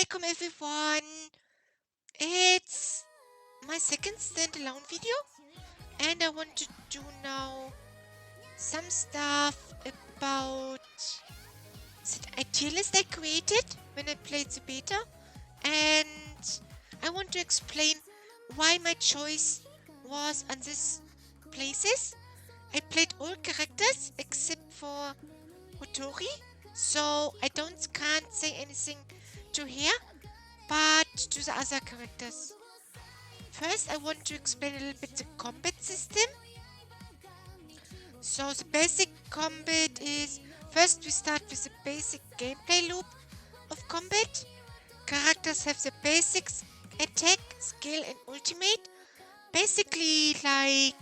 Welcome everyone. It's my second standalone video and I want to do now some stuff about a tier list I created when I played the beta, and I want to explain why my choice was on these places. I played all characters except for Hotori, so I can't say anything to here, but to the other characters. First, I want to explain a little bit the combat system. So the basic combat is, first we start with the basic gameplay loop of combat. Characters have the basics, attack, skill and ultimate. Basically like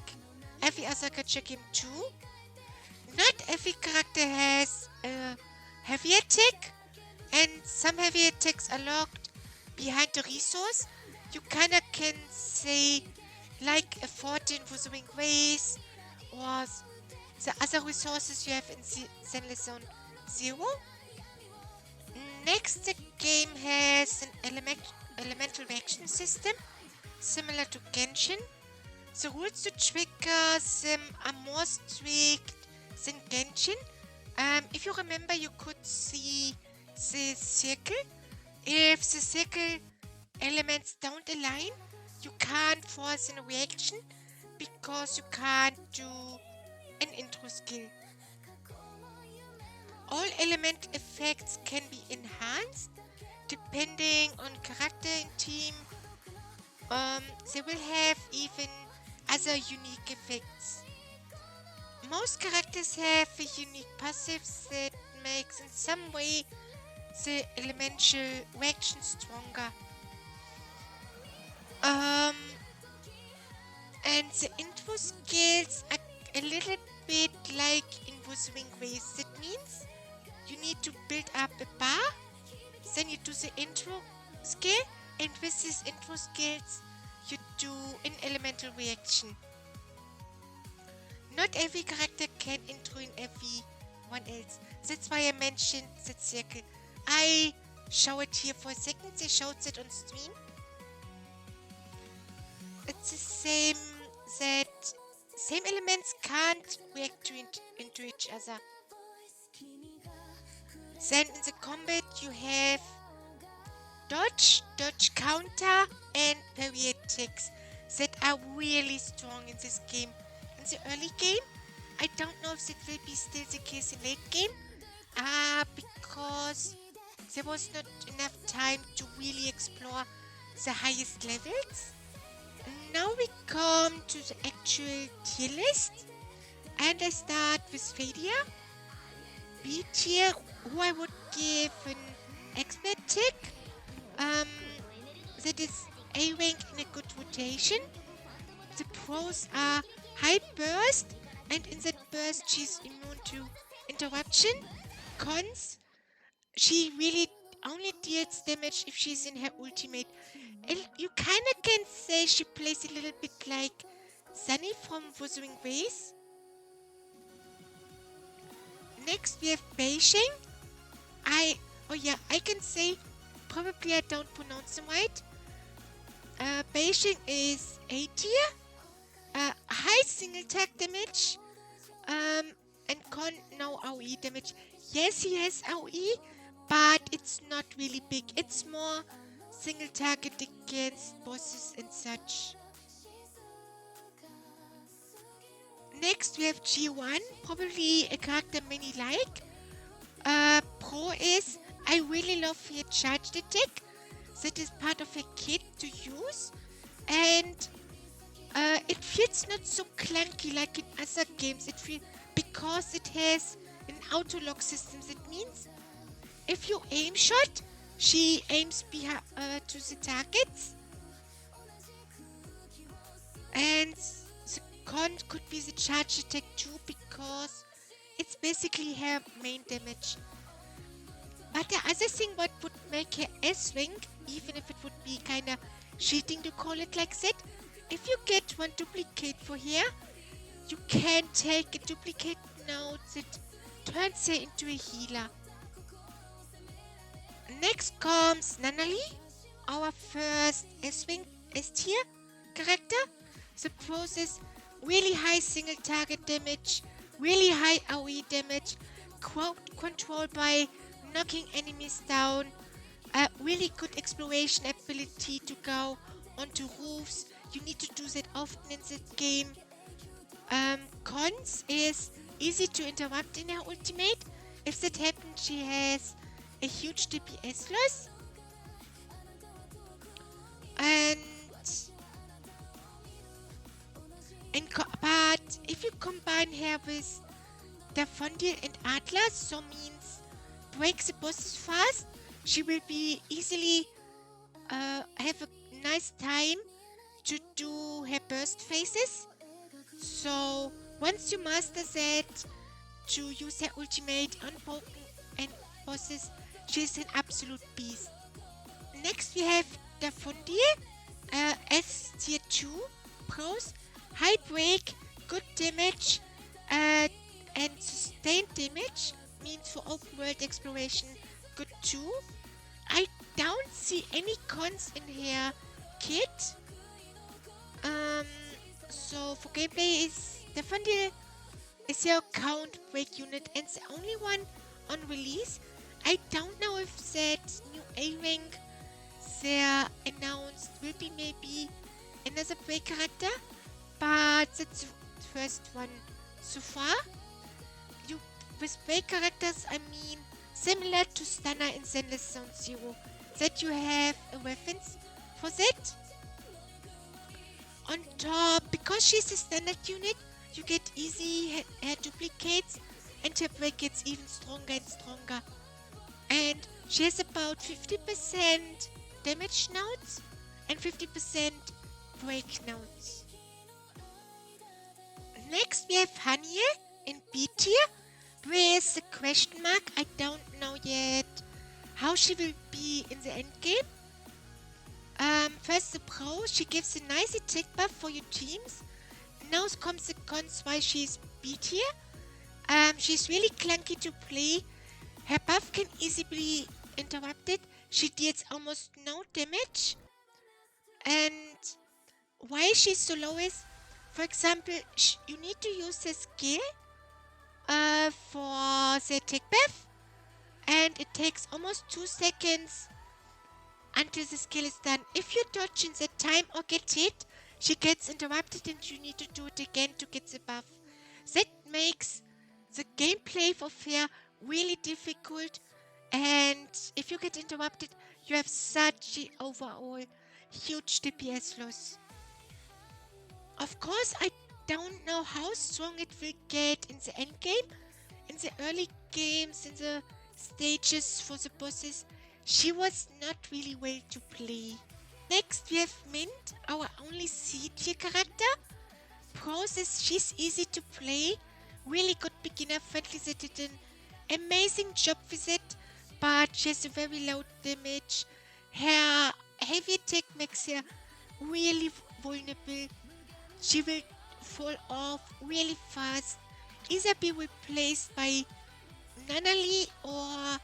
every other gacha game too. Not every character has a heavy attack, and some heavy attacks are locked behind the resource. You kinda can say like a 14 Withering Ways or the other resources you have in Zenless Zone 0. Next, the game has an elemental reaction system similar to Genshin. The rules to trigger them are more strict than Genshin. If you remember, you could see the circle. If the circle elements don't align, you can't force a reaction because you can't do an intro skill. All element effects can be enhanced depending on character and team. They will have even other unique effects. Most characters have a unique passive that makes in some way the elemental reaction stronger. And the intro skills are a little bit like in Withering Ways. That means you need to build up a bar, then you do the intro skill, and with these intro skills you do an elemental reaction. Not every character can intro in everyone else. That's why I mentioned that circle. I show it here for a second. They showed it on stream. It's the same that same elements can't react into each other. Then in the combat you have dodge counter and parry attacks that are really strong in this game. In the early game, I don't know if it will be still the case in late game, because there was not enough time to really explore the highest levels. Now we come to the actual tier list, and I start with Fadia, B tier, who I would give an expert tick. That is A rank in a good rotation. The pros are high burst, and in that burst she's immune to interruption. Cons, she really only deals damage if she's in her ultimate. And you kinda can say she plays a little bit like Sunny from Withering Ways. Next we have Beijing. I can say, probably I don't pronounce them right. Beijing is A tier, high single tag damage, and con no AoE damage. Yes, he has AoE, but it's not really big. It's more single target against bosses and such. Next we have G1, probably a character many like. Pro is, I really love her charged attack. That is part of a kit to use, and it feels not so clunky like in other games. It feels, because it has an auto lock system. That means if you aim shot, she aims to the targets, and the con could be the charge attack too, because it's basically her main damage. But the other thing what would make her S-rank, even if it would be kinda cheating to call it like that, if you get one duplicate for here, you can take a duplicate node that turns her into a healer. Next comes Nanali, our first S-tier character. The process, really high single target damage, really high AoE damage, crowd control by knocking enemies down, a really good exploration ability to go onto roofs. You need to do that often in the game. Cons is easy to interrupt in her ultimate. If that happens, she has a huge DPS loss. But if you combine her with Daffodil and Atlas, so means break the bosses fast, she will be easily have a nice time to do her burst phases. So once you master that, to use her ultimate on broken and bosses, she's an absolute beast. Next we have Daffodil, S tier 2 pros, high break, good damage, and sustained damage, means for open world exploration, good too. I don't see any cons in her kit. So for gameplay is Daffodil is your count break unit and the only one on release. I don't know if that new A rank they announced will be maybe another break character, but that's the first one so far. With break characters, I mean similar to Stunner in Zenless Zone Zero, that you have a weapons for that. On top, because she's a standard unit, you get easy hair duplicates and her break gets even stronger and stronger. And she has about 50% damage nodes and 50% break nodes. Next we have Hanye in B tier. With the question mark, I don't know yet how she will be in the endgame. First the pro, she gives a nice attack buff for your teams. Now comes the cons why she's B tier. She's really clunky to play. Her buff can easily be interrupted. She deals almost no damage. And why she's so low is, for example, you need to use the skill for the attack buff, and it takes almost 2 seconds until the skill is done. If you dodge in that time or get hit, she gets interrupted and you need to do it again to get the buff. That makes the gameplay for Fair really difficult, and if you get interrupted, you have such an overall huge DPS loss. Of course, I don't know how strong it will get in the end game. In the early games, in the stages for the bosses, she was not really well to play. Next we have Mint, our only C tier character. Pros is she's easy to play, really good beginner friendly. They did an amazing job with it, but she has a very low damage. Her heavy attack makes her really vulnerable. She will fall off really fast, either be replaced by Nanali or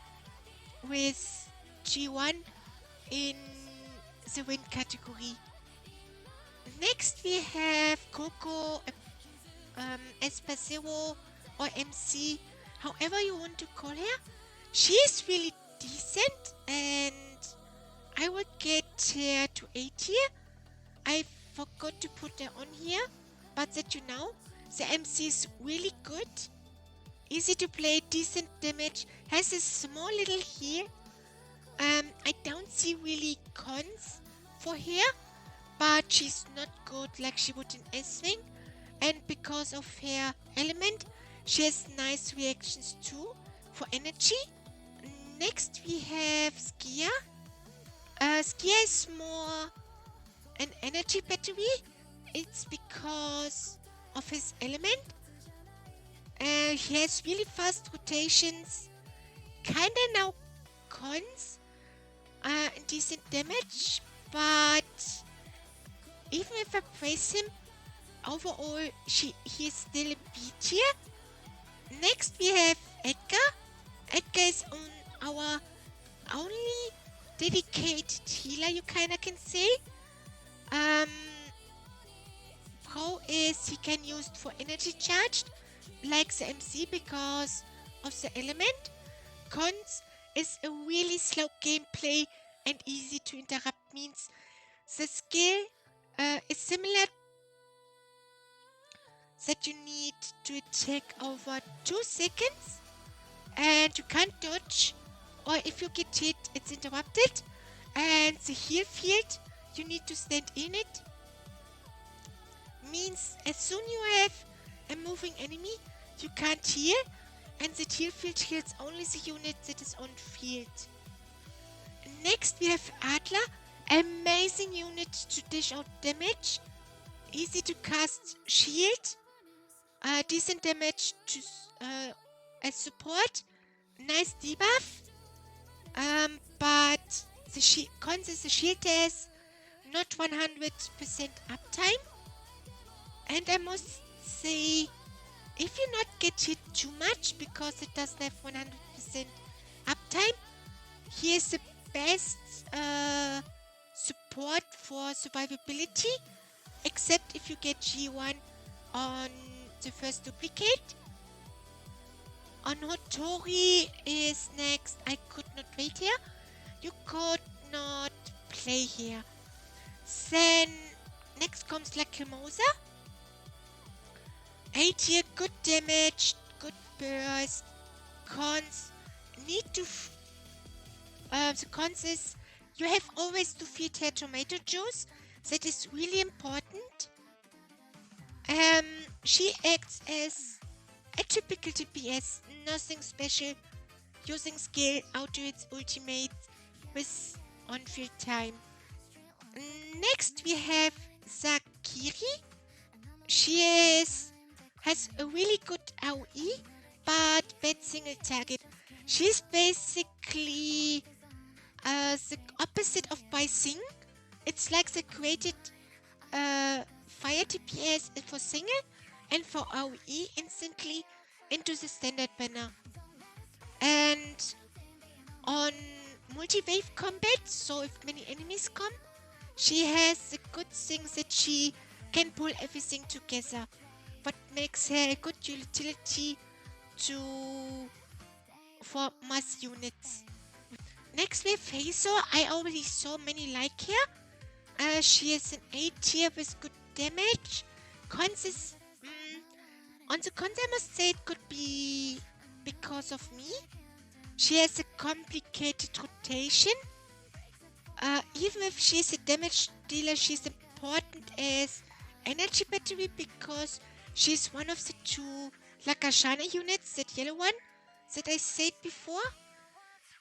with G1 in the win category. Next we have Coco, Espacero or MC, however you want to call her. She is really decent and I would get her to A tier. I forgot to put her on here, but that you know, the MC is really good, easy to play, decent damage, has a small little heal. I don't see really cons for her, but she's not good like she would in S-Wing, and because of her element, she has nice reactions too for energy. Next we have Skia. Skia is more an energy battery. It's because of his element. He has really fast rotations, kinda now cons, decent damage, but even if I praise him, overall he is still a B tier. Next we have Edgar. Edgar is on our only dedicated healer, you kinda can say. Um, Pro is he can use it for energy charged, like the MC because of the element. Cons is a really slow gameplay and easy to interrupt, means the skill is similar that you need to attack over 2 seconds and you can't dodge, or if you get hit it's interrupted. And the heal field, you need to stand in it, means as soon you have a moving enemy you can't heal, and the heal field heals only the unit that is on field. Next we have Adler, amazing unit to dish out damage, easy to cast shield, decent damage to as support, nice debuff, but the cons is the shield has not 100% uptime, and I must say if you not get hit too much because it doesn't have 100% uptime, here's the best support for survivability, except if you get G1 on the first duplicate. On Hotori is next. I could not wait here. You could not play here. Then next comes Lacrimosa. 8 here, good damage, good burst. Cons need to. The cons is you have always to feed her tomato juice. That is really important. She acts as a typical DPS, nothing special, using skill out to its ultimate with on-field time. Next we have Zakiri. She has a really good AoE, but bad single target. She's basically the opposite of Bysing. It's like the created fire DPS for single and for AoE instantly into the standard banner. And on multi-wave combat, so if many enemies come, she has the good thing that she can pull everything together, what makes her a good utility for mass units. Next we have Heiso. I already saw many like her. She is an 8 tier with good damage. Cons is on the cons I must say it could be because of me. She has a complicated rotation. Even if she's a damage dealer, she's important as energy battery because she's one of the 2 Akane units, that yellow one that I said before.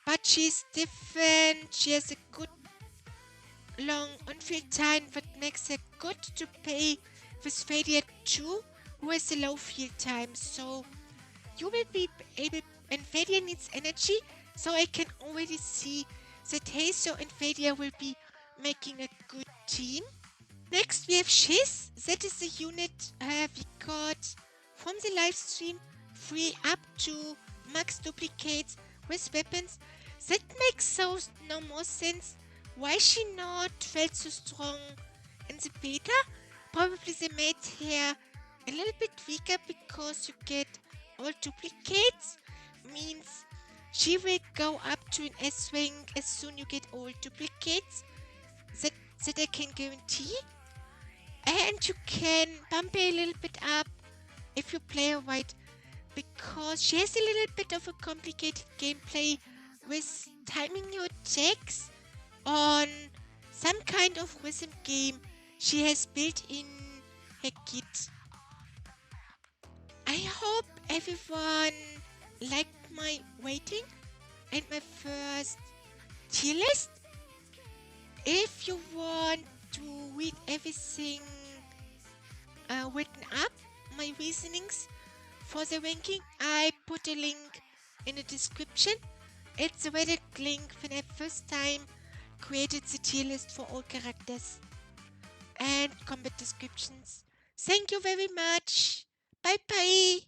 But she's different. She has a good long on-field time, what makes her good to play with Fadia 2, who has a low field time. So you will be able, and Fadia needs energy, so I can already see that Heiso and Fadia will be making a good team. Next we have Shiz. That is the unit we got from the live stream, free up to max duplicates with weapons. That makes no more sense. Why she not felt so strong in the beta? Probably they made her a little bit weaker because you get all duplicates. Means she will go up to an S rank as soon you get all duplicates. That I can guarantee. And you can bump her a little bit up if you play her right, because she has a little bit of a complicated gameplay with timing your attacks on some kind of rhythm game she has built in her kit. I hope everyone liked my rating and my first tier list. If you want to read everything written up, my reasonings for the ranking, I put a link in the description. It's a Reddit link when I first time created the tier list for all characters and combat descriptions. Thank you very much. Bye bye.